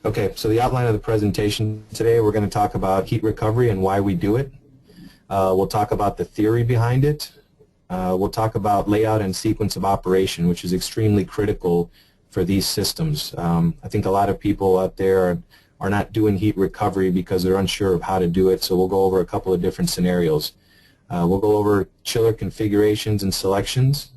Okay, so the outline of the presentation today, we're going to talk about heat recovery and why we do it. We'll talk about the theory behind it. We'll talk about layout and sequence of operation, which is extremely critical for these systems. I think a lot of people out there are not doing heat recovery because they're unsure of how to do it, so we'll go over a couple of different scenarios. We'll go over chiller configurations and selections,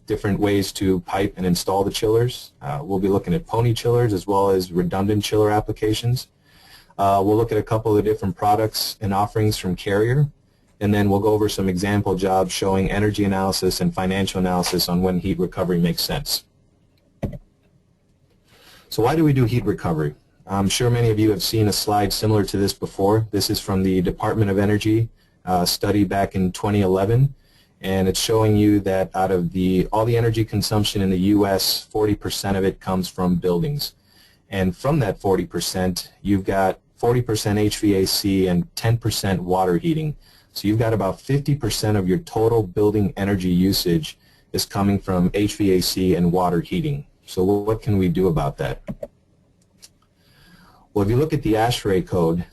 different ways to pipe and install the chillers. We'll be looking at pony chillers as well as redundant chiller applications. We'll look at a couple of different products and offerings from Carrier, and then we'll go over some example jobs showing energy analysis and financial analysis on when heat recovery makes sense. So why do we do heat recovery? I'm sure many of you have seen a slide similar to this before. This is from the Department of Energy study back in 2011. And it's showing you that out of all the energy consumption in the U.S., 40% of it comes from buildings. And from that 40%, you've got 40% HVAC and 10% water heating. So you've got about 50% of your total building energy usage is coming from HVAC and water heating. So what can we do about that? Well, if you look at the ASHRAE code,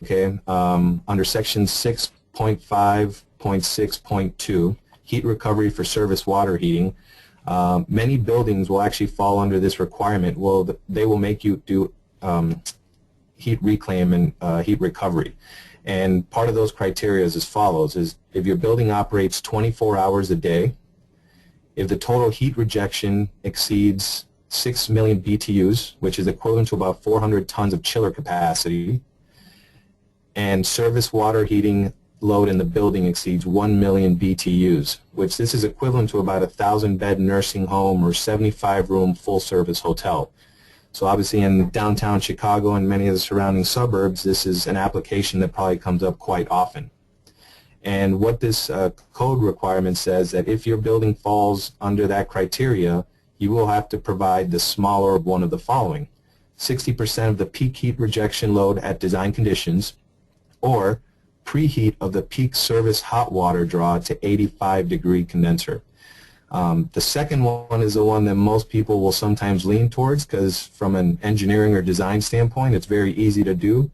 okay, under section 6.5.6.2, heat recovery for service water heating, many buildings will actually fall under this requirement. Well, they will make you do heat reclaim and heat recovery. And part of those criteria is as follows, is if your building operates 24 hours a day, if the total heat rejection exceeds 6 million BTUs, which is equivalent to about 400 tons of chiller capacity, and service water heating load in the building exceeds 1 million BTUs, which this is equivalent to about a 1,000-bed nursing home or 75-room full-service hotel. So obviously in downtown Chicago and many of the surrounding suburbs, this is an application that probably comes up quite often. And what this code requirement says that if your building falls under that criteria, you will have to provide the smaller of one of the following: 60% of the peak heat rejection load at design conditions, or preheat of the peak service hot water draw to 85-degree condenser. The second one is the one that most people will sometimes lean towards because from an engineering or design standpoint, it's very easy to do,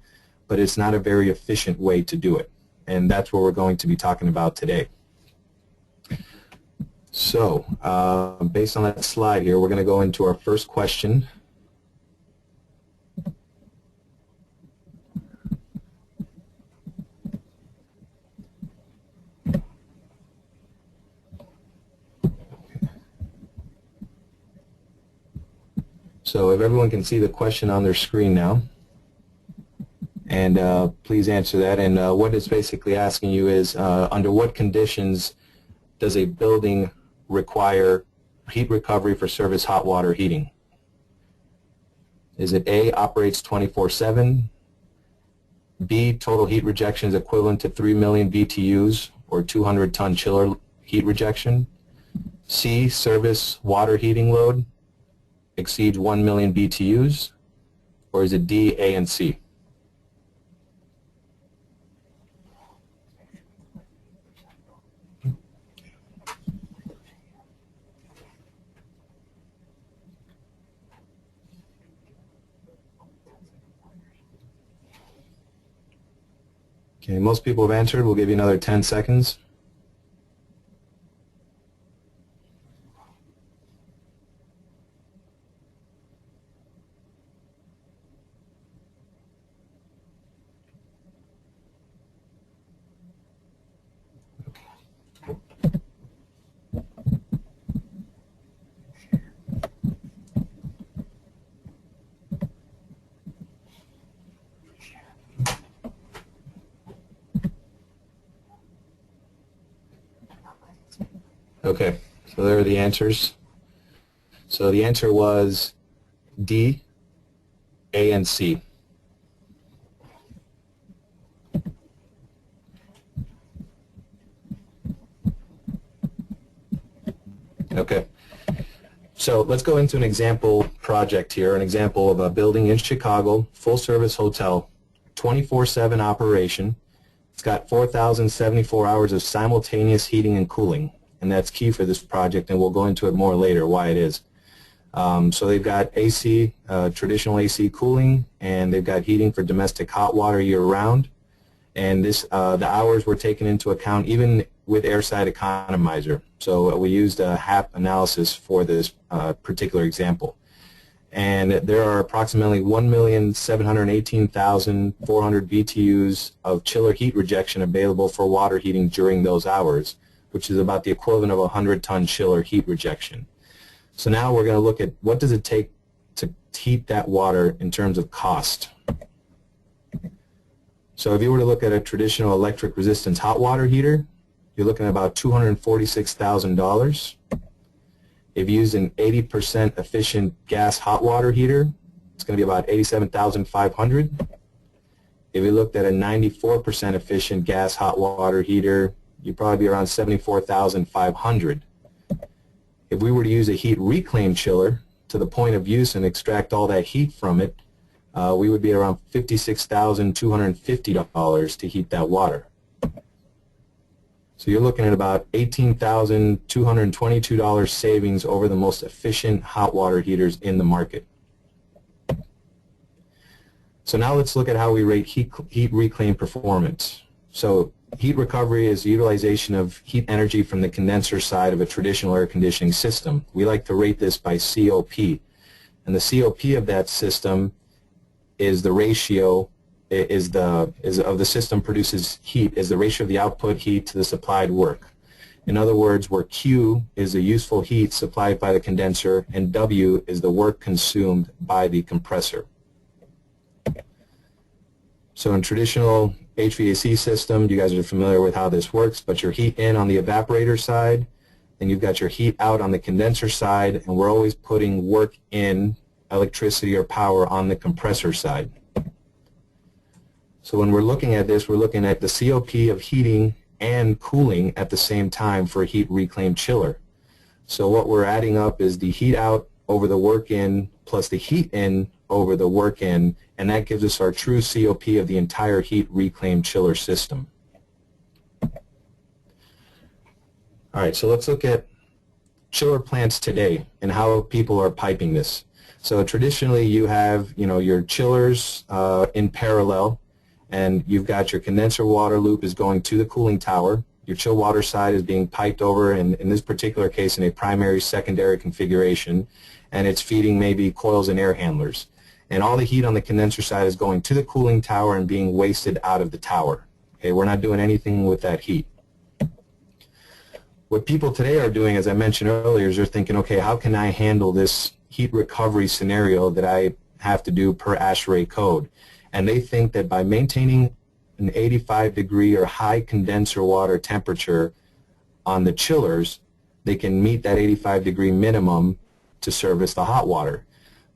but it's not a very efficient way to do it. And that's what we're going to be talking about today. So, based on that slide here, we're going to go into our first question. So if everyone can see the question on their screen now, and please answer that. And what it's basically asking you is, under what conditions does a building require heat recovery for service hot water heating? Is it A, operates 24/7, B, total heat rejection is equivalent to 3 million BTUs or 200-ton chiller heat rejection, C, service water heating load exceeds 1 million BTUs, or is it D, A, and C? Okay, most people have answered. We'll give you another 10 seconds. Okay, so there are the answers. So the answer was D, A, and C. Okay, so let's go into an example project here, an example of a building in Chicago, full-service hotel, 24/7 operation. It's got 4,074 hours of simultaneous heating and cooling, and that's key for this project, and we'll go into it more later why it is. So they've got AC, traditional AC cooling, and they've got heating for domestic hot water year-round. And this, the hours were taken into account even with airside economizer. So we used a HAP analysis for this particular example. And there are approximately 1,718,400 BTUs of chiller heat rejection available for water heating during those hours, which is about the equivalent of a 100-ton chiller heat rejection. So now we're going to look at what does it take to heat that water in terms of cost. So if you were to look at a traditional electric resistance hot water heater, you're looking at about $246,000. If you use an 80% efficient gas hot water heater, it's going to be about $87,500. If you looked at a 94% efficient gas hot water heater, you'd probably be around $74,500. If we were to use a heat reclaim chiller to the point of use and extract all that heat from it, we would be around $56,250 to heat that water. So you're looking at about $18,222 savings over the most efficient hot water heaters in the market. So now let's look at how we rate heat reclaim performance. So heat recovery is the utilization of heat energy from the condenser side of a traditional air conditioning system. We like to rate this by COP. And the COP of that system is the ratio of the system produces heat is the ratio of the output heat to the supplied work. In other words, where Q is the useful heat supplied by the condenser and W is the work consumed by the compressor. So in traditional HVAC system, you guys are familiar with how this works, but your heat in on the evaporator side, then you've got your heat out on the condenser side, and we're always putting work in, electricity or power, on the compressor side. So when we're looking at this, we're looking at the COP of heating and cooling at the same time for a heat reclaim chiller. So what we're adding up is the heat out over the work in plus the heat in over the work in, and that gives us our true COP of the entire heat reclaim chiller system. All right, so let's look at chiller plants today and how people are piping this. So traditionally you have, your chillers in parallel, and you've got your condenser water loop is going to the cooling tower. Your chill water side is being piped over, in this particular case, in a primary-secondary configuration, and it's feeding maybe coils and air handlers. And all the heat on the condenser side is going to the cooling tower and being wasted out of the tower. Okay, we're not doing anything with that heat. What people today are doing, as I mentioned earlier, is they're thinking, okay, how can I handle this heat recovery scenario that I have to do per ASHRAE code? And they think that by maintaining an 85-degree or high condenser water temperature on the chillers, they can meet that 85-degree minimum to service the hot water.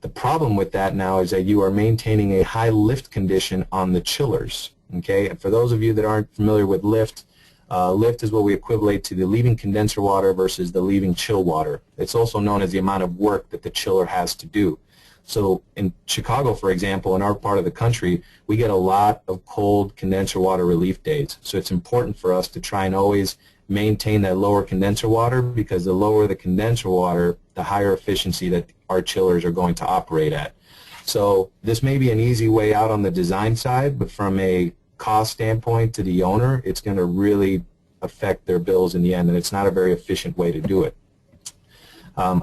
The problem with that now is that you are maintaining a high lift condition on the chillers. Okay, and for those of you that aren't familiar with lift, lift is what we equivalent to the leaving condenser water versus the leaving chill water. It's also known as the amount of work that the chiller has to do. So in Chicago, for example, in our part of the country, we get a lot of cold condenser water relief days. So it's important for us to try and always maintain that lower condenser water, because the lower the condenser water, the higher efficiency that our chillers are going to operate at. So this may be an easy way out on the design side, but from a cost standpoint to the owner, it's going to really affect their bills in the end, and it's not a very efficient way to do it.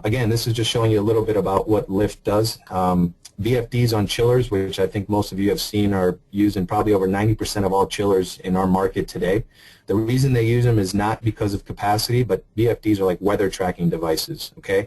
Again, this is just showing you a little bit about what lift does. VFDs on chillers, which I think most of you have seen, are used in probably over 90% of all chillers in our market today. The reason they use them is not because of capacity, but VFDs are like weather tracking devices. Okay,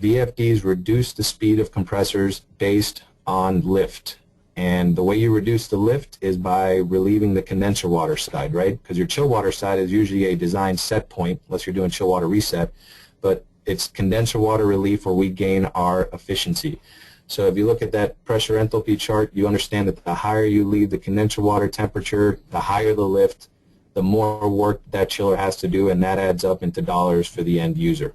VFDs reduce the speed of compressors based on lift. And the way you reduce the lift is by relieving the condenser water side, right? Because your chill water side is usually a design set point, unless you're doing chill water reset. But it's condenser water relief where we gain our efficiency. So if you look at that pressure enthalpy chart, you understand that the higher you leave the condenser water temperature, the higher the lift, the more work that chiller has to do, and that adds up into dollars for the end user.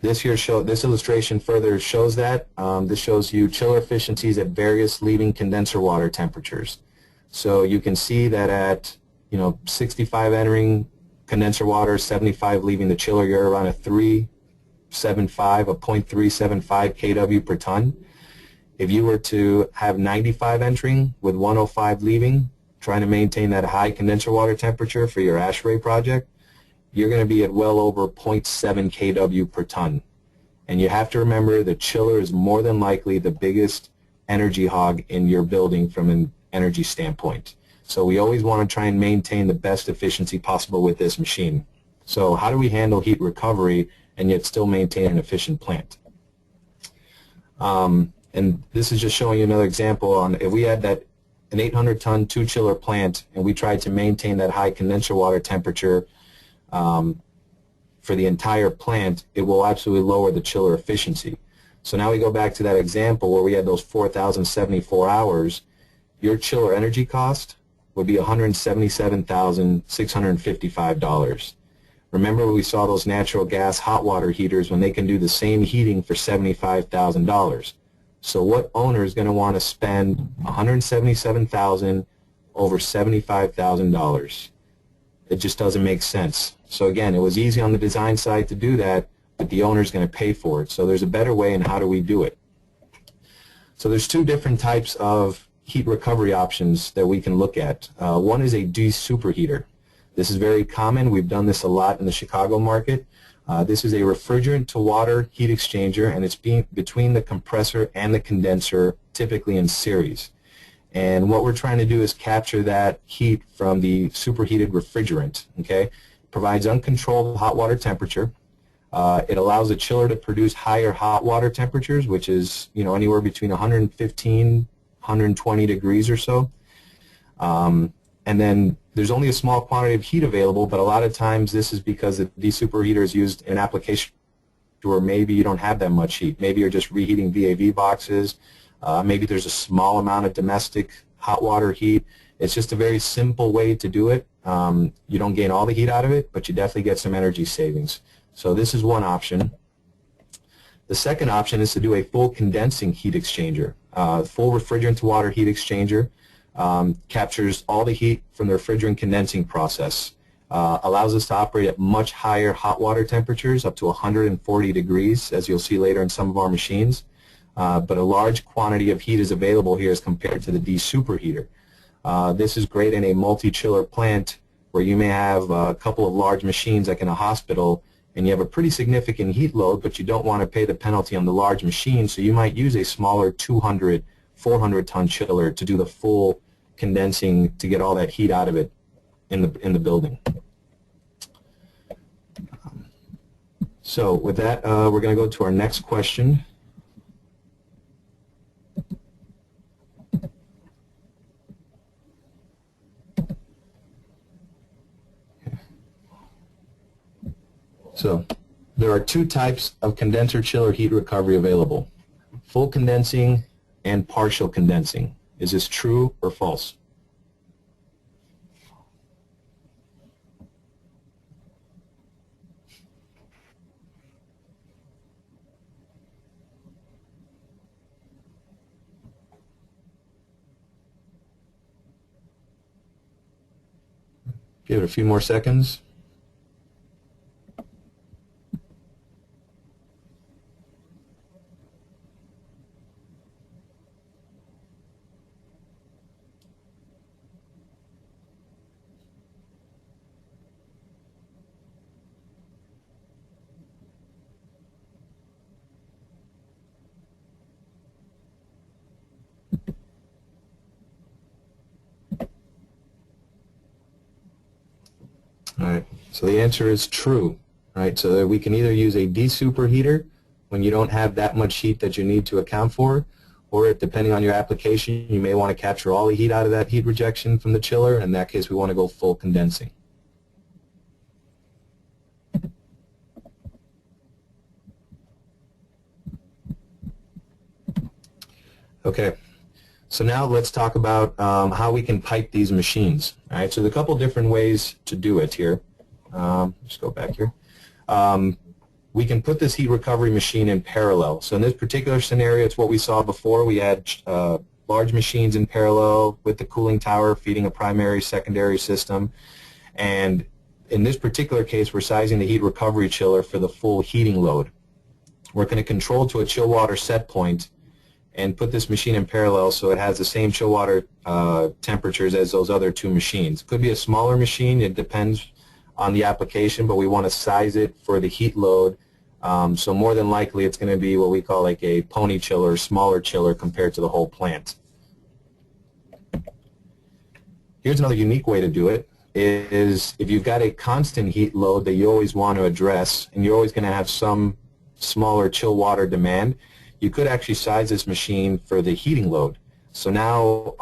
This illustration further shows that. This shows you chiller efficiencies at various leaving condenser water temperatures. So you can see that at 65 entering condenser water, 75 leaving the chiller, you're around a 3 a 0.375 kW per ton. If you were to have 95 entering with 105 leaving, trying to maintain that high condenser water temperature for your ASHRAE project, you're going to be at well over 0.7 kW per ton. And you have to remember the chiller is more than likely the biggest energy hog in your building from an energy standpoint. So we always want to try and maintain the best efficiency possible with this machine. So how do we handle heat recovery and yet still maintain an efficient plant? And this is just showing you another example on if we had an 800-ton 2-chiller plant and we tried to maintain that high condenser water temperature for the entire plant, it will absolutely lower the chiller efficiency. So now we go back to that example where we had those 4,074 hours. Your chiller energy cost would be $177,655. Remember we saw those natural gas hot water heaters when they can do the same heating for $75,000. So what owner is going to want to spend $177,000 over $75,000? It just doesn't make sense. So again, it was easy on the design side to do that, but the owner is going to pay for it. So there's a better way, and how do we do it? So there's two different types of heat recovery options that we can look at. One is a de-superheater. This is very common. We've done this a lot in the Chicago market. This is a refrigerant to water heat exchanger, and it's between the compressor and the condenser, typically in series. And what we're trying to do is capture that heat from the superheated refrigerant. Okay, provides uncontrolled hot water temperature. It allows the chiller to produce higher hot water temperatures, which is anywhere between 115, 120 degrees or so. And then there's only a small quantity of heat available, but a lot of times this is because the superheater is used in application where maybe you don't have that much heat. Maybe you're just reheating VAV boxes. Maybe there's a small amount of domestic hot water heat. It's just a very simple way to do it. You don't gain all the heat out of it, but you definitely get some energy savings. So this is one option. The second option is to do a full condensing heat exchanger. Full refrigerant to water heat exchanger. Captures all the heat from the refrigerant condensing process, allows us to operate at much higher hot water temperatures, up to 140 degrees, as you'll see later in some of our machines. But a large quantity of heat is available here as compared to the de-superheater. This is great in a multi-chiller plant where you may have a couple of large machines like in a hospital, and you have a pretty significant heat load, but you don't want to pay the penalty on the large machine, so you might use a smaller 200, 400-ton chiller to do the full condensing to get all that heat out of it in the building. So with that, we're going to go to our next question. So there are two types of condenser chiller heat recovery available: full condensing and partial condensing. Is this true or false? Give it a few more seconds. All right, so the answer is true. Right, so that we can either use a de-superheater when you don't have that much heat that you need to account for, or depending on your application, you may want to capture all the heat out of that heat rejection from the chiller. In that case, we want to go full condensing. Okay, so now let's talk about how we can pipe these machines. All right, so there's a couple different ways to do it here. Just go back here. We can put this heat recovery machine in parallel. So in this particular scenario, it's what we saw before. We had large machines in parallel with the cooling tower feeding a primary, secondary system. And in this particular case, we're sizing the heat recovery chiller for the full heating load. we're going to control to a chill water set point and put this machine in parallel so it has the same chill water temperatures as those other two machines. It could be a smaller machine, it depends on the application, but we want to size it for the heat load. So more than likely it's going to be what we call like a pony chiller, smaller chiller compared to the whole plant. Here's another unique way to do it, is if you've got a constant heat load that you always want to address and you're always going to have some smaller chill water demand, you could actually size this machine for the heating load. So now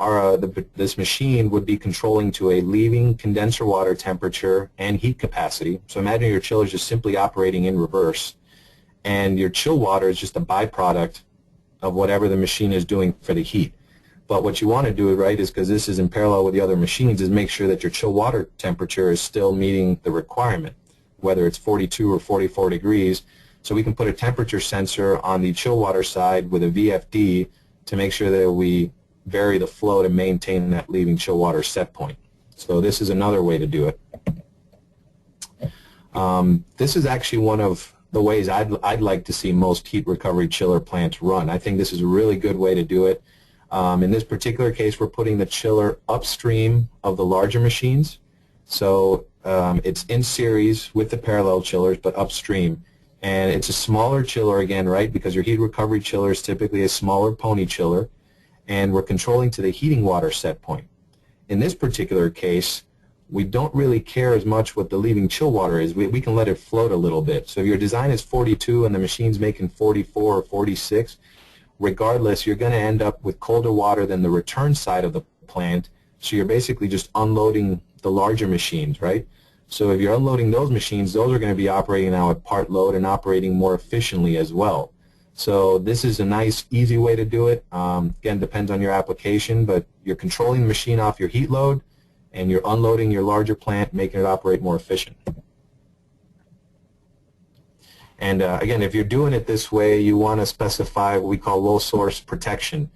this machine would be controlling to a leaving condenser water temperature and heat capacity. So imagine your chiller is just simply operating in reverse, and your chill water is just a byproduct of whatever the machine is doing for the heat. But what you want to do, right, is because this is in parallel with the other machines, is make sure that your chill water temperature is still meeting the requirement, whether it's 42 or 44 degrees. So we can put a temperature sensor on the chill water side with a VFD to make sure that we vary the flow to maintain that leaving chill water set point. So this is another way to do it. This is actually one of the ways I'd like to see most heat recovery chiller plants run. I think this is a really good way to do it. In this particular case, we're putting the chiller upstream of the larger machines. So it's in series with the parallel chillers, but upstream. And it's a smaller chiller again, right, because your heat recovery chiller is typically a smaller pony chiller, and we're controlling to the heating water set point. In this particular case, we don't really care as much what the leaving chill water is. We can let it float a little bit. So if your design is 42 and the machine's making 44 or 46, regardless, you're going to end up with colder water than the return side of the plant, so you're basically just unloading the larger machines, right? So if you're unloading those machines, those are going to be operating now at part load and operating more efficiently as well. So this is a nice, easy way to do it. Again, depends on your application, but you're controlling the machine off your heat load, and you're unloading your larger plant, making it operate more efficient. And again, if you're doing it this way, you want to specify what we call low source protection.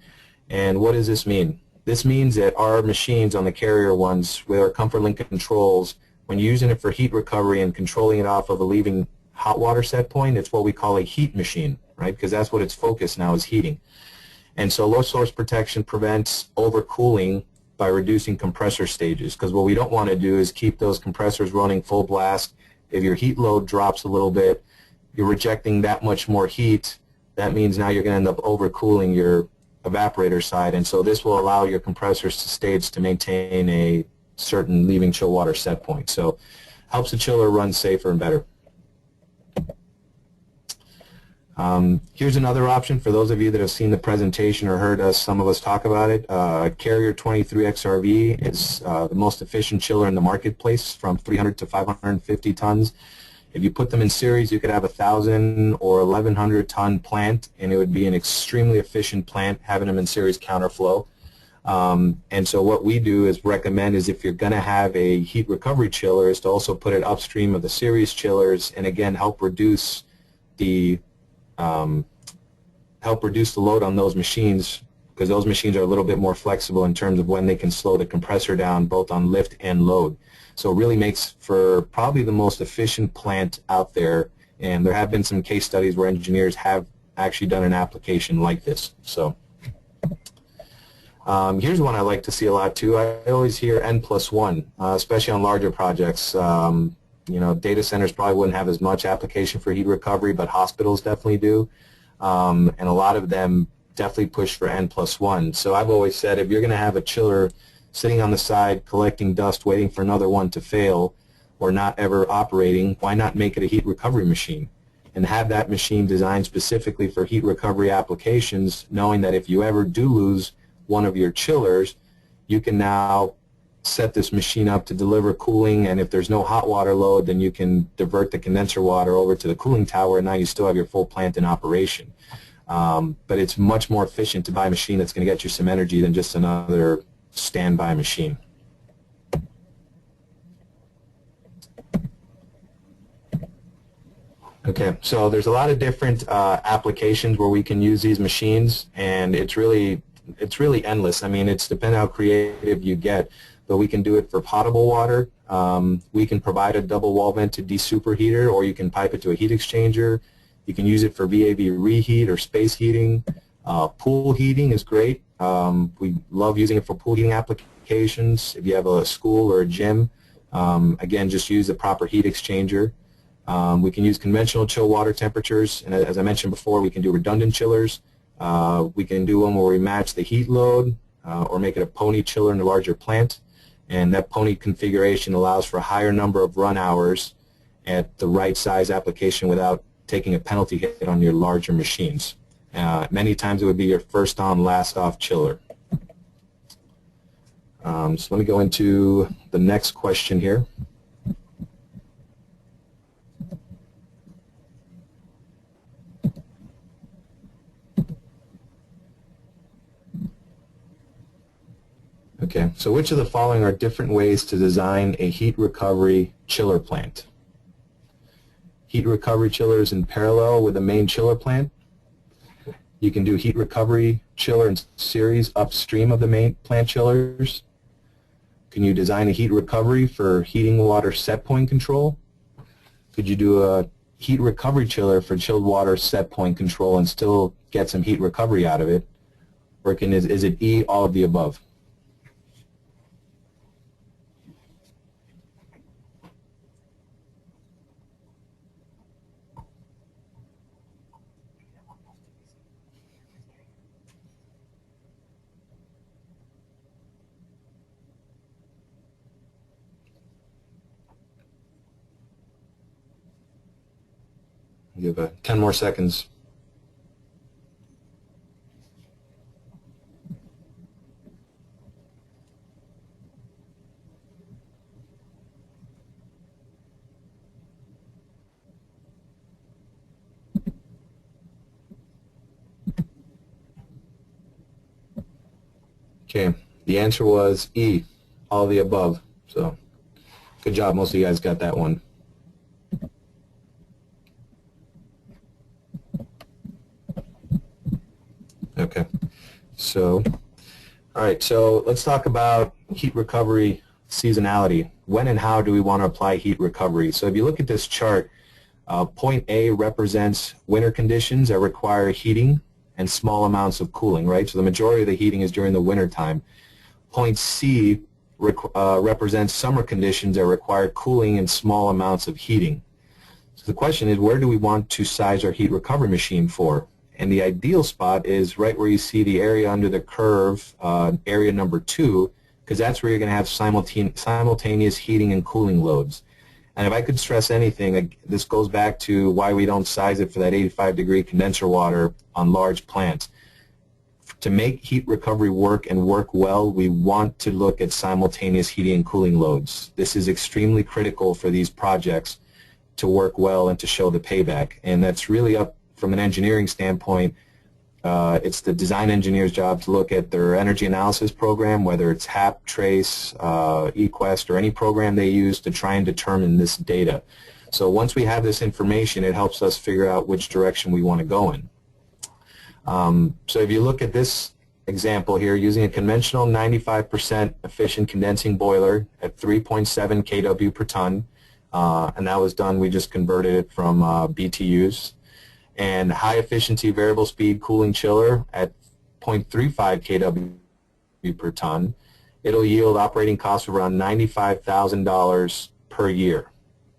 And what does this mean? This means that our machines on the carrier ones with our ComfortLink controls, when you're using it for heat recovery and controlling it off of a leaving hot water set point, it's what we call a heat machine, right? Because that's what its focus now is, heating. And so low source protection prevents overcooling by reducing compressor stages, because what we don't want to do is keep those compressors running full blast. If your heat load drops a little bit, you're rejecting that much more heat. That means now you're going to end up overcooling your evaporator side, and so this will allow your compressors to stage to maintain a certain leaving chill water set point. So helps the chiller run safer and better. Here's another option for those of you that have seen the presentation or heard some of us talk about it. Carrier 23XRV is the most efficient chiller in the marketplace, from 300 to 550 tons. If you put them in series, you could have a 1,000 or 1,100 ton plant, and it would be an extremely efficient plant having them in series counterflow. And so what we do is recommend is, if you're going to have a heat recovery chiller, is to also put it upstream of the series chillers, and again help reduce the load on those machines, because those machines are a little bit more flexible in terms of when they can slow the compressor down both on lift and load. So it really makes for probably the most efficient plant out there, and there have been some case studies where engineers have actually done an application like this. So here's one I like to see a lot too. I always hear N+1, especially on larger projects. You know, data centers probably wouldn't have as much application for heat recovery, but hospitals definitely do. And a lot of them definitely push for N+1. So I've always said, if you're going to have a chiller sitting on the side collecting dust waiting for another one to fail or not ever operating, why not make it a heat recovery machine and have that machine designed specifically for heat recovery applications, knowing that if you ever do lose one of your chillers, you can now set this machine up to deliver cooling, and if there's no hot water load, then you can divert the condenser water over to the cooling tower, and now you still have your full plant in operation. But it's much more efficient to buy a machine that's going to get you some energy than just another standby machine. Okay, so there's a lot of different applications where we can use these machines, and it's really endless. I mean, it's depending how creative you get, but we can do it for potable water. We can provide a double wall vented desuperheater, or you can pipe it to a heat exchanger. You can use it for VAV reheat or space heating. Pool heating is great. We love using it for pool heating applications. If you have a school or a gym, again, just use the proper heat exchanger. We can use conventional chill water temperatures, and as I mentioned before, we can do redundant chillers. We can do one where we match the heat load or make it a pony chiller in a larger plant, and that pony configuration allows for a higher number of run hours at the right size application without taking a penalty hit on your larger machines. Many times it would be your first on, last off chiller. So let me go into the next question here. Okay, so which of the following are different ways to design a heat recovery chiller plant? Heat recovery chillers in parallel with the main chiller plant. You can do heat recovery chiller in series upstream of the main plant chillers. Can you design a heat recovery for heating water set point control? Could you do a heat recovery chiller for chilled water set point control and still get some heat recovery out of it? Or is it E, all of the above? Give 10 more seconds. Okay, the answer was E, all of the above. So good job, most of you guys got that one. Okay, so, all right, so let's talk about heat recovery seasonality. When and how do we want to apply heat recovery? So if you look at this chart, point A represents winter conditions that require heating and small amounts of cooling, right? So the majority of the heating is during the winter time. Point C represents summer conditions that require cooling and small amounts of heating. So the question is, where do we want to size our heat recovery machine for? And the ideal spot is right where you see the area under the curve, area number 2, because that's where you're going to have simultaneous heating and cooling loads. And if I could stress anything, this goes back to why we don't size it for that 85-degree condenser water on large plants. To make heat recovery work and work well, we want to look at simultaneous heating and cooling loads. This is extremely critical for these projects to work well and to show the payback. And that's really up from an engineering standpoint. It's the design engineer's job to look at their energy analysis program, whether it's HAP, TRACE, eQuest, or any program they use to try and determine this data. So once we have this information, it helps us figure out which direction we want to go in. So if you look at this example here, using a conventional 95% efficient condensing boiler at 3.7 kW per ton, and that was done, we just converted it from BTUs, and high efficiency variable speed cooling chiller at 0.35 kW per ton, it'll yield operating costs of around $95,000 per year.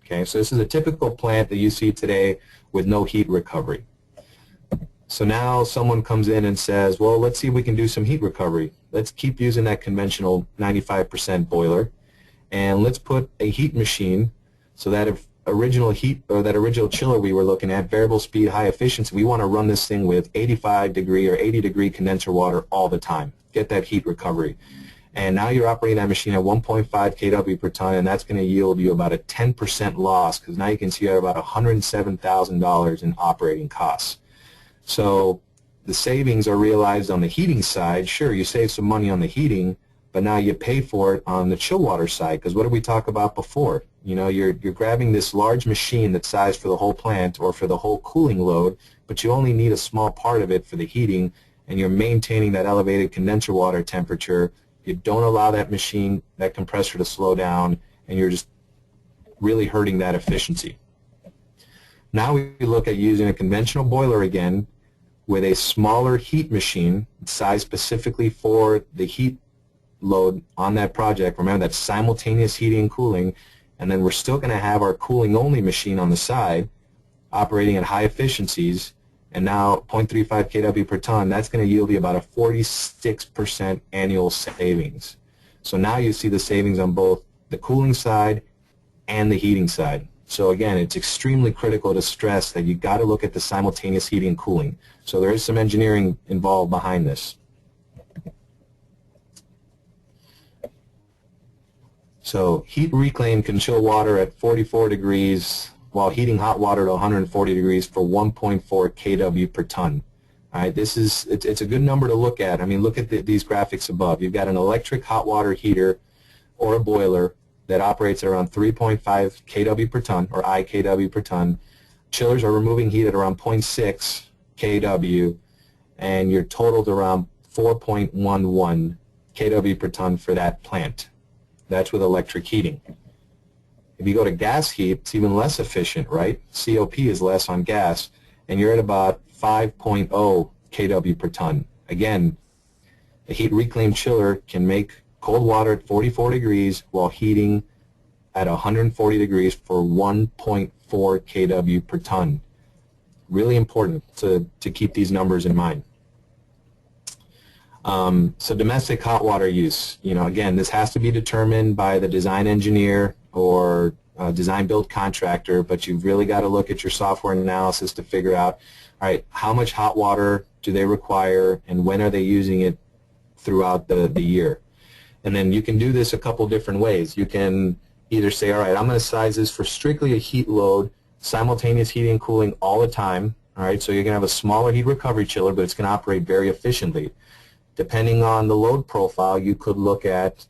Okay, so this is a typical plant that you see today with no heat recovery. So now someone comes in and says, well, let's see if we can do some heat recovery. Let's keep using that conventional 95% boiler, and let's put a heat machine so that if original heat, or that original chiller we were looking at, variable speed, high efficiency, we want to run this thing with 85-degree or 80-degree condenser water all the time. Get that heat recovery. And now you're operating that machine at 1.5 kW per ton, and that's going to yield you about a 10% loss, because now you can see you have about $107,000 in operating costs. So the savings are realized on the heating side. Sure, you save some money on the heating, but now you pay for it on the chill water side, because what did we talk about before? You know, you're grabbing this large machine that's sized for the whole plant or for the whole cooling load, but you only need a small part of it for the heating, and you're maintaining that elevated condenser water temperature. You don't allow that machine, that compressor, to slow down, and you're just really hurting that efficiency. Now we look at using a conventional boiler again with a smaller heat machine sized specifically for the heat load on that project. Remember, that's simultaneous heating and cooling, and then we're still going to have our cooling only machine on the side operating at high efficiencies, and now 0.35 kW per ton. That's going to yield you about a 46% annual savings. So now you see the savings on both the cooling side and the heating side. So again, it's extremely critical to stress that you got to look at the simultaneous heating and cooling. So there is some engineering involved behind this. So heat reclaim can chill water at 44 degrees while heating hot water to 140 degrees for 1.4 kW per ton. All right, it's a good number to look at. I mean, look at these graphics above. You've got an electric hot water heater or a boiler that operates at around 3.5 kW per ton, or IKW per ton. Chillers are removing heat at around 0.6 kW, and you're totaled around 4.11 kW per ton for that plant. That's with electric heating. If you go to gas heat, it's even less efficient, right? COP is less on gas, and you're at about 5.0 kW per ton. Again, a heat reclaim chiller can make cold water at 44 degrees while heating at 140 degrees for 1.4 kW per ton. Really important to keep these numbers in mind. So domestic hot water use, again, this has to be determined by the design engineer or design build contractor, but you've really got to look at your software analysis to figure out, all right, how much hot water do they require and when are they using it throughout the year. And then you can do this a couple different ways. You can either say, all right, I'm going to size this for strictly a heat load, simultaneous heating and cooling all the time. All right, so you're going to have a smaller heat recovery chiller, but it's going to operate very efficiently. Depending on the load profile, you could look at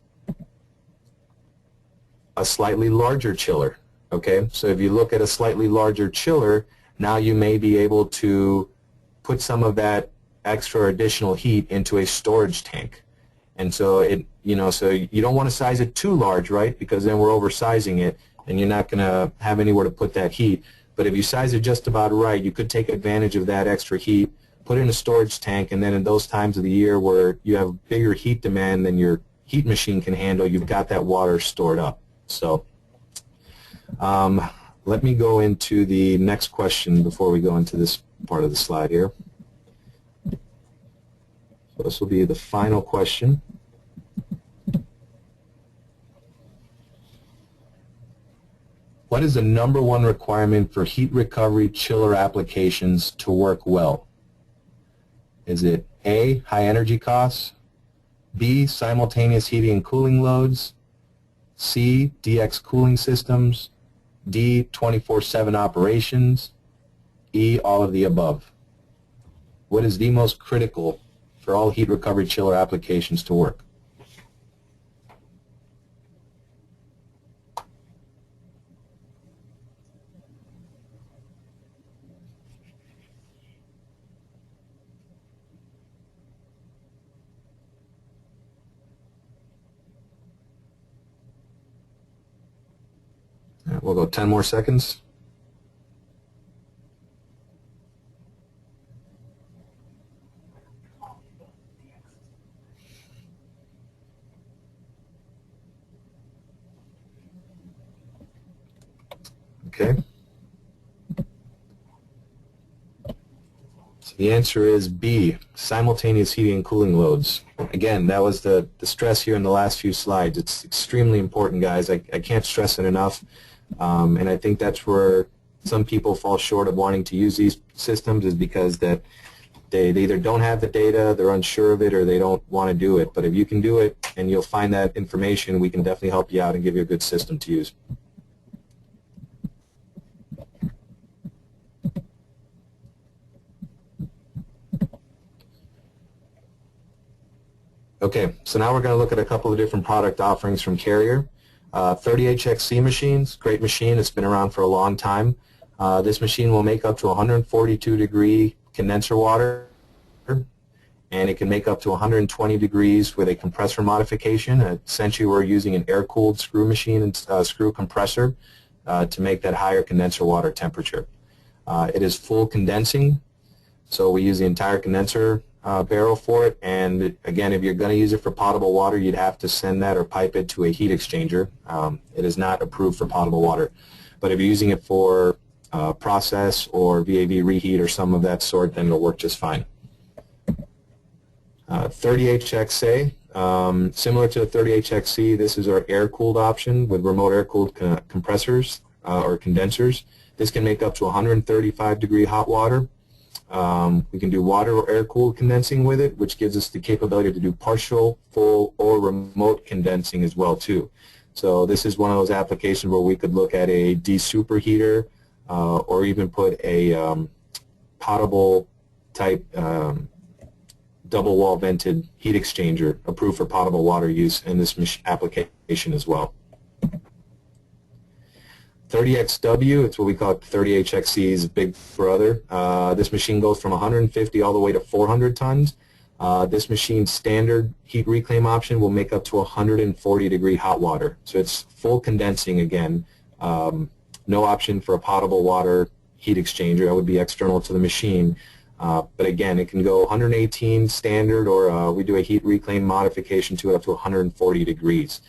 a slightly larger chiller. Okay, so if you look at a slightly larger chiller, now you may be able to put some of that extra or additional heat into a storage tank. And so so you don't want to size it too large, right? Because then we're oversizing it, and you're not going to have anywhere to put that heat. But if you size it just about right, you could take advantage of that extra heat, put it in a storage tank, and then in those times of the year where you have bigger heat demand than your heat machine can handle, you've got that water stored up. So let me go into the next question before we go into this part of the slide here. So this will be the final question. What is the #1 requirement for heat recovery chiller applications to work well? Is it A, high energy costs, B, simultaneous heating and cooling loads, C, DX cooling systems, D, 24/7 operations, E, all of the above? What is the most critical for all heat recovery chiller applications to work? All right, we'll go 10 more seconds. Okay. So the answer is B, simultaneous heating and cooling loads. Again, that was the stress here in the last few slides. It's extremely important, guys. I can't stress it enough. And I think that's where some people fall short of wanting to use these systems, is because that they either don't have the data, they're unsure of it, or they don't want to do it. But if you can do it and you'll find that information, we can definitely help you out and give you a good system to use. Okay, so now we're going to look at a couple of different product offerings from Carrier. 30HXC machines, great machine. It's been around for a long time. This machine will make up to 142-degree condenser water, and it can make up to 120 degrees with a compressor modification. Essentially, we're using an air-cooled screw machine and screw compressor to make that higher condenser water temperature. It is full condensing, so we use the entire condenser barrel for it. And again, if you're going to use it for potable water, you'd have to send that or pipe it to a heat exchanger. It is not approved for potable water. But if you're using it for process or VAV reheat or some of that sort, then it'll work just fine. 30HXA, similar to the 30HXC, this is our air-cooled option with remote air-cooled compressors or condensers. This can make up to 135-degree hot water. We can do water or air-cooled condensing with it, which gives us the capability to do partial, full, or remote condensing as well too. So this is one of those applications where we could look at a de-superheater or even put a potable type double wall vented heat exchanger approved for potable water use in this application as well. 30XW, it's what we call 30HXC's big brother. This machine goes from 150 all the way to 400 tons. This machine's standard heat reclaim option will make up to 140-degree hot water. So it's full condensing again. No option for a potable water heat exchanger. That would be external to the machine. But again, it can go 118 standard, or we do a heat reclaim modification to it up to 140 degrees.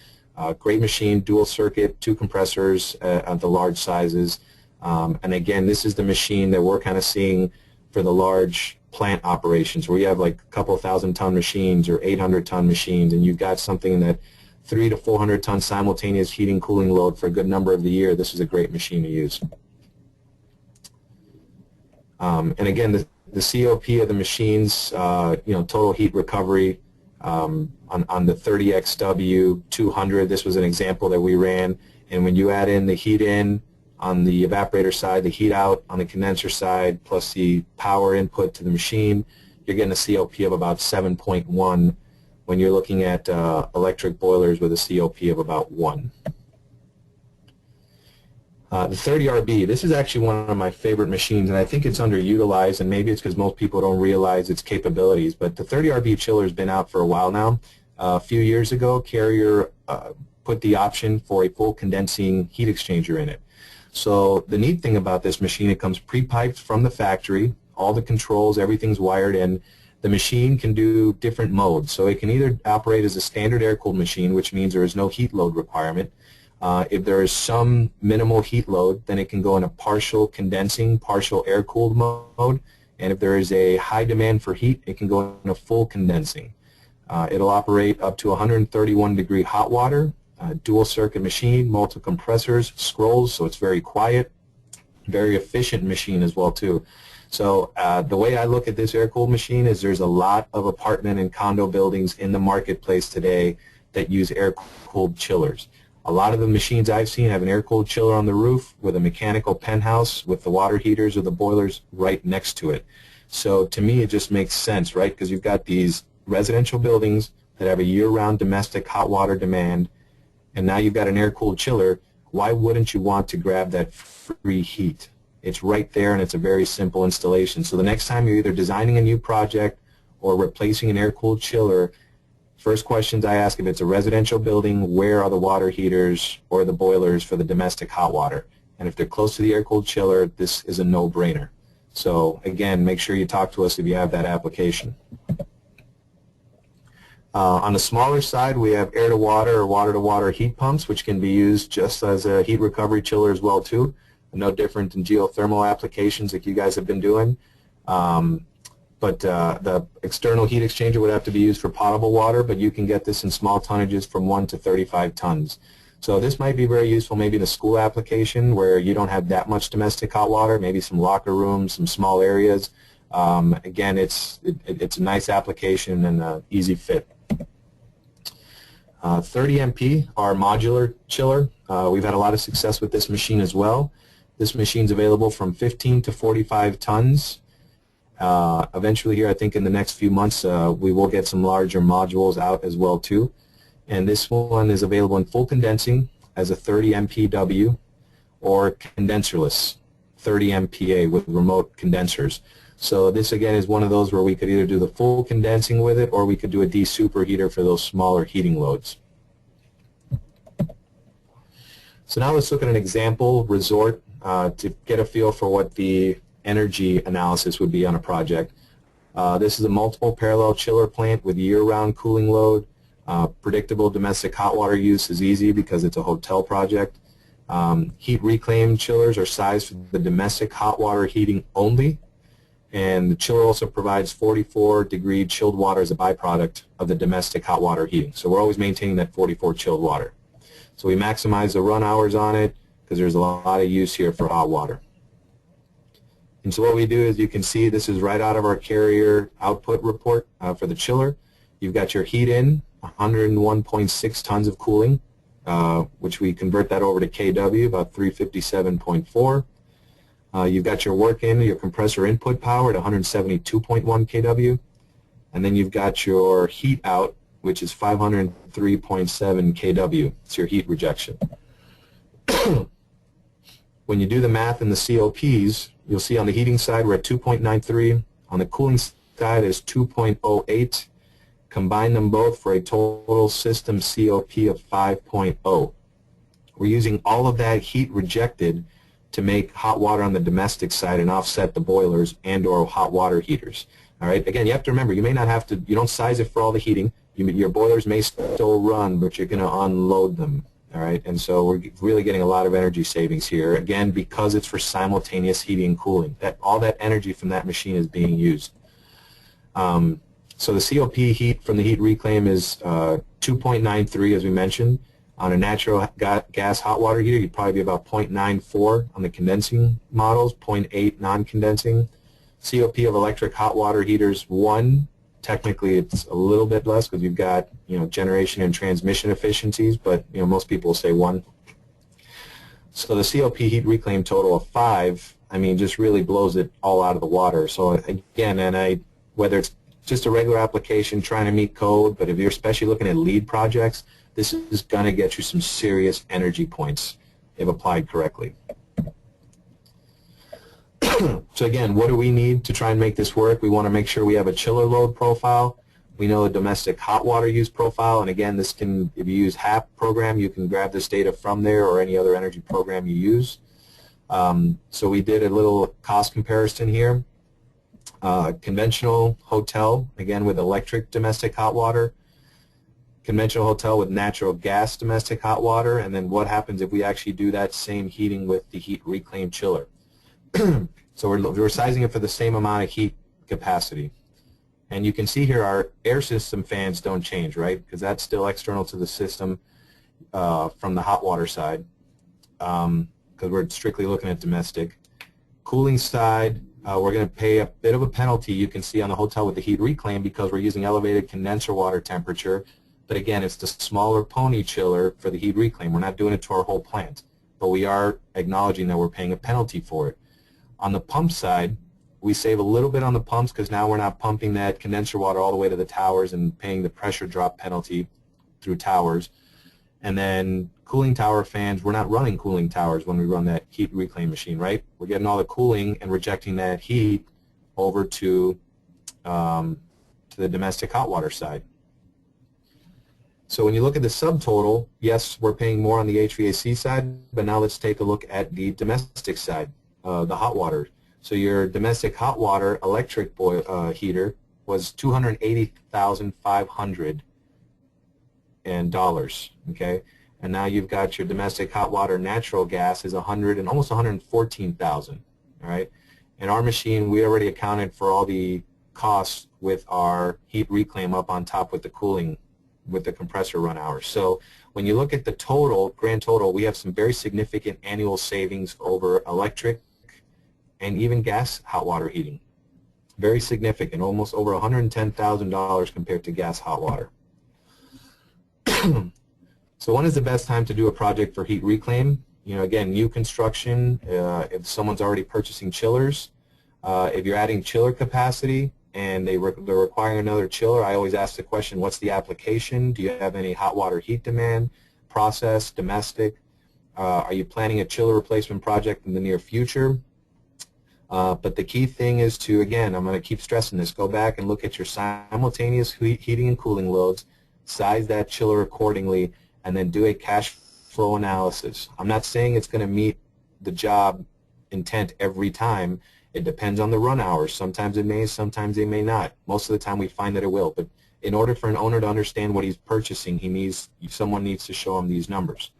Great machine, dual circuit, 2 compressors at the large sizes. And again, this is the machine that we're kind of seeing for the large plant operations where you have like a couple 1,000-ton machines or 800-ton machines, and you've got something that 300 to 400-ton simultaneous heating cooling load for a good number of the year. This is a great machine to use. And again, the COP of the machines, total heat recovery on the 30XW 200, this was an example that we ran, and when you add in the heat in on the evaporator side, the heat out on the condenser side, plus the power input to the machine, you're getting a COP of about 7.1 when you're looking at electric boilers with a COP of about 1. The 30RB, this is actually one of my favorite machines, and I think it's underutilized, and maybe it's because most people don't realize its capabilities, but the 30RB chiller has been out for a while now. A few years ago, Carrier put the option for a full condensing heat exchanger in it. So the neat thing about this machine, it comes pre-piped from the factory, all the controls, everything's wired in. The machine can do different modes, so it can either operate as a standard air-cooled machine, which means there is no heat load requirement. If there is some minimal heat load, then it can go in a partial condensing, partial air-cooled mode. And if there is a high demand for heat, it can go in a full condensing. It'll operate up to 131-degree hot water, dual circuit machine, multiple compressors, scrolls, so it's very quiet, very efficient machine as well too. So the way I look at this air-cooled machine is there's a lot of apartment and condo buildings in the marketplace today that use air-cooled chillers. A lot of the machines I've seen have an air-cooled chiller on the roof with a mechanical penthouse with the water heaters or the boilers right next to it. So to me, it just makes sense, right? Because you've got these residential buildings that have a year-round domestic hot water demand, and now you've got an air-cooled chiller. Why wouldn't you want to grab that free heat? It's right there, and it's a very simple installation. So the next time you're either designing a new project or replacing an air-cooled chiller, first questions I ask, if it's a residential building, where are the water heaters or the boilers for the domestic hot water? And if they're close to the air-cooled chiller, this is a no-brainer. So again, make sure you talk to us if you have that application. On the smaller side, we have air-to-water or water-to-water heat pumps, which can be used just as a heat recovery chiller as well too. No different than geothermal applications like you guys have been doing. But the external heat exchanger would have to be used for potable water, but you can get this in small tonnages from 1 to 35 tons. So this might be very useful maybe in a school application where you don't have that much domestic hot water, maybe some locker rooms, some small areas. Again, it's a nice application and an easy fit. 30MP, our modular chiller. We've had a lot of success with this machine as well. This machine's available from 15 to 45 tons. Eventually here, I think in the next few months, we will get some larger modules out as well too. And this one is available in full condensing as a 30 MPW or condenserless 30 MPa with remote condensers. So this again is one of those where we could either do the full condensing with it or we could do a de-superheater for those smaller heating loads. So now let's look at an example resort to get a feel for what the energy analysis would be on a project. This is a multiple parallel chiller plant with year-round cooling load. Predictable domestic hot water use is easy because it's a hotel project. Heat reclaim chillers are sized for the domestic hot water heating only, and the chiller also provides 44-degree chilled water as a byproduct of the domestic hot water heating. So we're always maintaining that 44 chilled water. So we maximize the run hours on it because there's a lot of use here for hot water. And so what we do is, you can see this is right out of our carrier output report for the chiller. You've got your heat in, 101.6 tons of cooling, which we convert that over to kW, about 357.4. You've got your work in, your compressor input power at 172.1 kW. And then you've got your heat out, which is 503.7 kW. It's your heat rejection. When you do the math in the COPs, you'll see on the heating side we're at 2.93. On the cooling side is 2.08. Combine them both for a total system COP of 5.0. We're using all of that heat rejected to make hot water on the domestic side and offset the boilers and or hot water heaters. All right. Again, you have to remember, you may not have to, you don't size it for all the heating. Your boilers may still run, but you're going to unload them. All right. And so we're really getting a lot of energy savings here. Again, because it's for simultaneous heating and cooling. All that energy from that machine is being used. So the COP heat from the heat reclaim is 2.93, as we mentioned. On a natural gas hot water heater, you'd probably be about 0.94 on the condensing models, 0.8 non-condensing. COP of electric hot water heaters, 1. Technically, it's a little bit less because you've got, generation and transmission efficiencies, but most people will say 1. So the COP heat reclaim total of 5, just really blows it all out of the water. So again, whether it's just a regular application trying to meet code, but if you're especially looking at lead projects, this is going to get you some serious energy points if applied correctly. So again, what do we need to try and make this work? We want to make sure we have a chiller load profile. We know a domestic hot water use profile, and again, this can, if you use HAP program, you can grab this data from there or any other energy program you use. So we did a little cost comparison here. Conventional hotel, again with electric domestic hot water, conventional hotel with natural gas domestic hot water, and then what happens if we actually do that same heating with the heat reclaim chiller. So we're sizing it for the same amount of heat capacity. And you can see here our air system fans don't change, right? Because that's still external to the system from the hot water side, because we're strictly looking at domestic. Cooling side, we're going to pay a bit of a penalty, you can see on the hotel with the heat reclaim, because we're using elevated condenser water temperature. But again, it's the smaller pony chiller for the heat reclaim. We're not doing it to our whole plant, but we are acknowledging that we're paying a penalty for it. On the pump side, we save a little bit on the pumps because now we're not pumping that condenser water all the way to the towers and paying the pressure drop penalty through towers. And then cooling tower fans, we're not running cooling towers when we run that heat reclaim machine, right? We're getting all the cooling and rejecting that heat over to the domestic hot water side. So when you look at the subtotal, yes, we're paying more on the HVAC side, but now let's take a look at the domestic side, the hot water. So your domestic hot water electric heater was $280,500 okay? And now you've got your domestic hot water natural gas is almost $114,000, all right? And our machine, we already accounted for all the costs with our heat reclaim up on top with the cooling, with the compressor run hours. So when you look at the total, grand total, we have some very significant annual savings over electric and even gas hot water heating. Very significant, almost over $110,000 compared to gas hot water. So when is the best time to do a project for heat reclaim? Again, new construction, if someone's already purchasing chillers, if you're adding chiller capacity and they're requiring another chiller, I always ask the question, what's the application? Do you have any hot water heat demand, process, domestic? Are you planning a chiller replacement project in the near future? But the key thing is to, again, I'm going to keep stressing this, go back and look at your simultaneous heating and cooling loads, size that chiller accordingly, and then do a cash flow analysis. I'm not saying it's going to meet the job intent every time. It depends on the run hours. Sometimes it may, sometimes they may not. Most of the time we find that it will. But in order for an owner to understand what he's purchasing, someone needs to show him these numbers.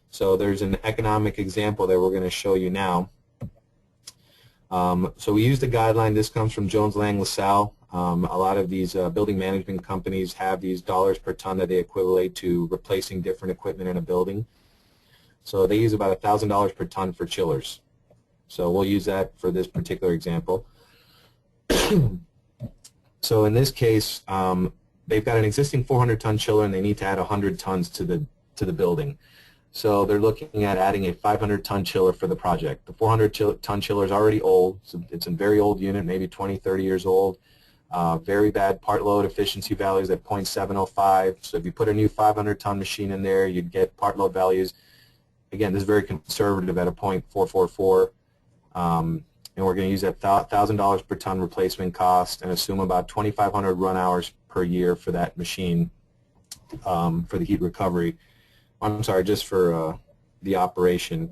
So there's an economic example that we're going to show you now. So we used a guideline. This comes from Jones Lang LaSalle. A lot of these building management companies have these dollars per ton that they equivalent to replacing different equipment in a building. So they use about $1,000 per ton for chillers. So we'll use that for this particular example. So in this case, they've got an existing 400-ton chiller and they need to add 100 tons to the building. So they're looking at adding a 500-ton chiller for the project. The 400-ton chiller is already old. So it's a very old unit, maybe 20, 30 years old. Very bad part load efficiency values at 0.705. So if you put a new 500-ton machine in there, you'd get part load values. Again, this is very conservative at a 0.444. And we're going to use that $1,000 per ton replacement cost and assume about 2,500 run hours per year for that machine for the heat recovery. I'm sorry, just for the operation.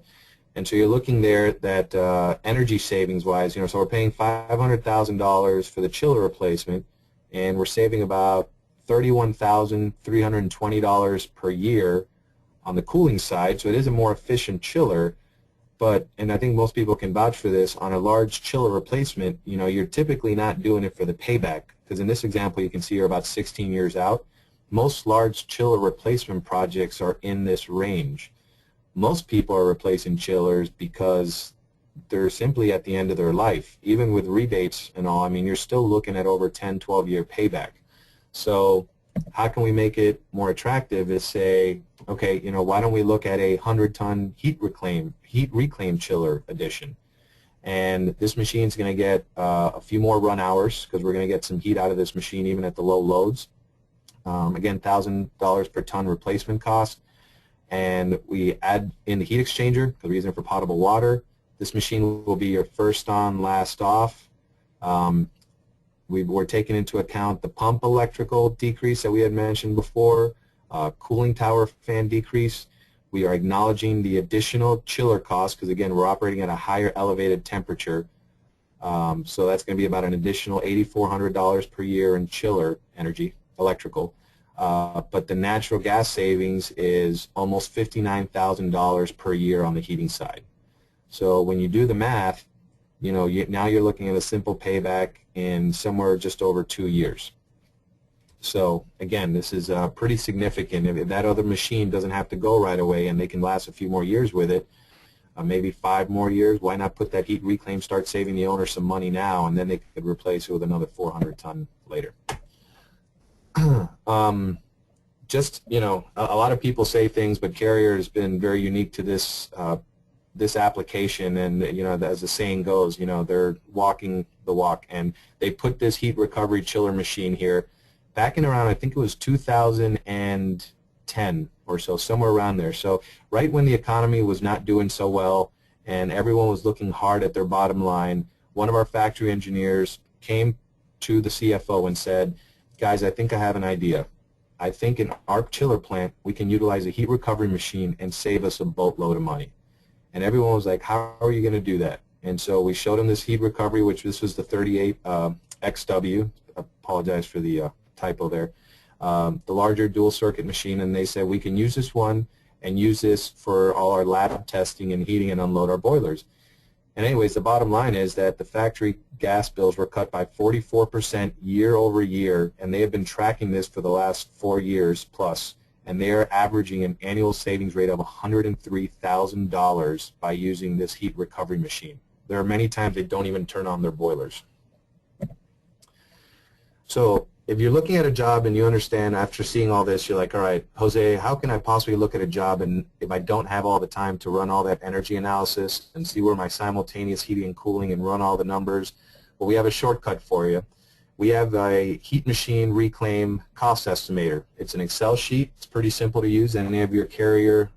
And so you're looking there that energy savings wise, so we're paying $500,000 for the chiller replacement, and we're saving about $31,320 per year on the cooling side. So it is a more efficient chiller. But, and I think most people can vouch for this, on a large chiller replacement, you're typically not doing it for the payback, because in this example you can see you're about 16 years out. Most large chiller replacement projects are in this range. Most people are replacing chillers because they're simply at the end of their life. Even with rebates and all, I mean, you're still looking at over 10, 12-year payback. So how can we make it more attractive is say, okay, why don't we look at a 100-ton heat reclaim chiller addition? And this machine's going to get a few more run hours because we're going to get some heat out of this machine even at the low loads. Again, $1,000 per ton replacement cost. And we add in the heat exchanger because we're using it for potable water. This machine will be your first on, last off. We're taking into account the pump electrical decrease that we had mentioned before, cooling tower fan decrease. We are acknowledging the additional chiller cost because, again, we're operating at a higher elevated temperature. So that's going to be about an additional $8,400 per year in chiller energy, electrical. But the natural gas savings is almost $59,000 per year on the heating side. So when you do the math, now you're looking at a simple payback in somewhere just over 2 years. So again, this is pretty significant. If that other machine doesn't have to go right away and they can last a few more years with it, maybe 5 more years, why not put that heat reclaim, start saving the owner some money now, and then they could replace it with another 400-ton later. Just, a lot of people say things, but Carrier has been very unique to this this application, and as the saying goes, they're walking the walk, and they put this heat recovery chiller machine here back in around, I think it was 2010 or so, somewhere around there. So right when the economy was not doing so well and everyone was looking hard at their bottom line, one of our factory engineers came to the CFO and said, guys, I think I have an idea. I think in our chiller plant we can utilize a heat recovery machine and save us a boatload of money. And everyone was like, how are you going to do that? And so we showed them this heat recovery, which this was the 38 XW. Apologize for the typo there. The larger dual circuit machine, and they said we can use this one and use this for all our lab testing and heating and unload our boilers. And anyways, the bottom line is that the factory gas bills were cut by 44% year over year, and they have been tracking this for the last 4 years plus, and they are averaging an annual savings rate of $103,000 by using this heat recovery machine. There are many times they don't even turn on their boilers. So if you're looking at a job and you understand after seeing all this, you're like, all right, Jose, how can I possibly look at a job and if I don't have all the time to run all that energy analysis and see where my simultaneous heating and cooling and run all the numbers? Well, we have a shortcut for you. We have a heat machine reclaim cost estimator. It's an Excel sheet. It's pretty simple to use. Any of your Carrier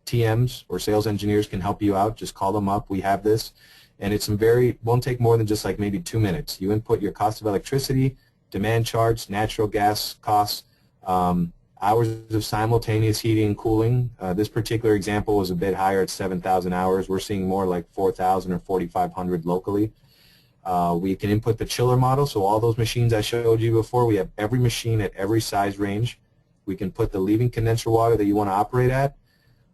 TMs or sales engineers can help you out. Just call them up. We have this. And it's won't take more than just like maybe 2 minutes. You input your cost of electricity, demand charge, natural gas costs. Hours of simultaneous heating and cooling. This particular example is a bit higher at 7,000 hours. We're seeing more like 4,000 or 4,500 locally. We can input the chiller model, so all those machines I showed you before, we have every machine at every size range. We can put the leaving condenser water that you want to operate at.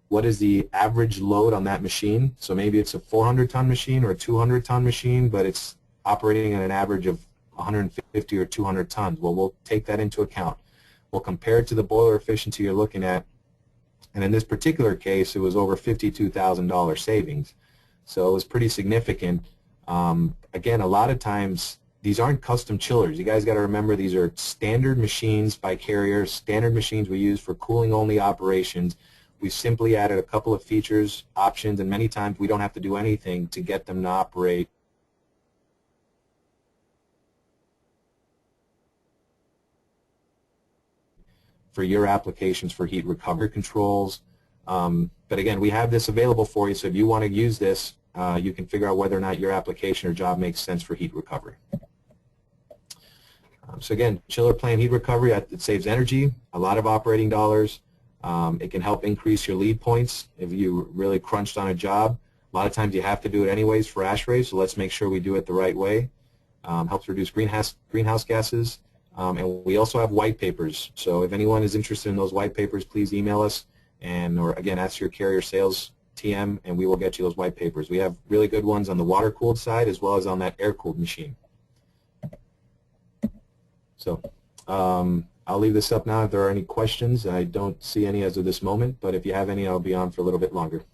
What is the average load on that machine? So maybe it's a 400-ton machine or a 200-ton machine, but it's operating at an average of 150 or 200 tons. Well, we'll take that into account. We'll compare it to the boiler efficiency you're looking at, and in this particular case, it was over $52,000 savings. So it was pretty significant. Again, a lot of times, these aren't custom chillers. You guys got to remember these are standard machines by Carrier, standard machines we use for cooling-only operations. We simply added a couple of features, options, and many times we don't have to do anything to get them to operate for your applications for heat recovery controls. But again, we have this available for you, so if you want to use this, you can figure out whether or not your application or job makes sense for heat recovery. So again, chiller plant heat recovery, it saves energy, a lot of operating dollars. It can help increase your lead points if you really crunched on a job. A lot of times you have to do it anyways for ASHRAE, so let's make sure we do it the right way. Helps reduce greenhouse gases. And we also have white papers. So if anyone is interested in those white papers, please email us or again ask your Carrier sales TM and we will get you those white papers. We have really good ones on the water-cooled side as well as on that air-cooled machine. So I'll leave this up now if there are any questions. I don't see any as of this moment, but if you have any, I'll be on for a little bit longer.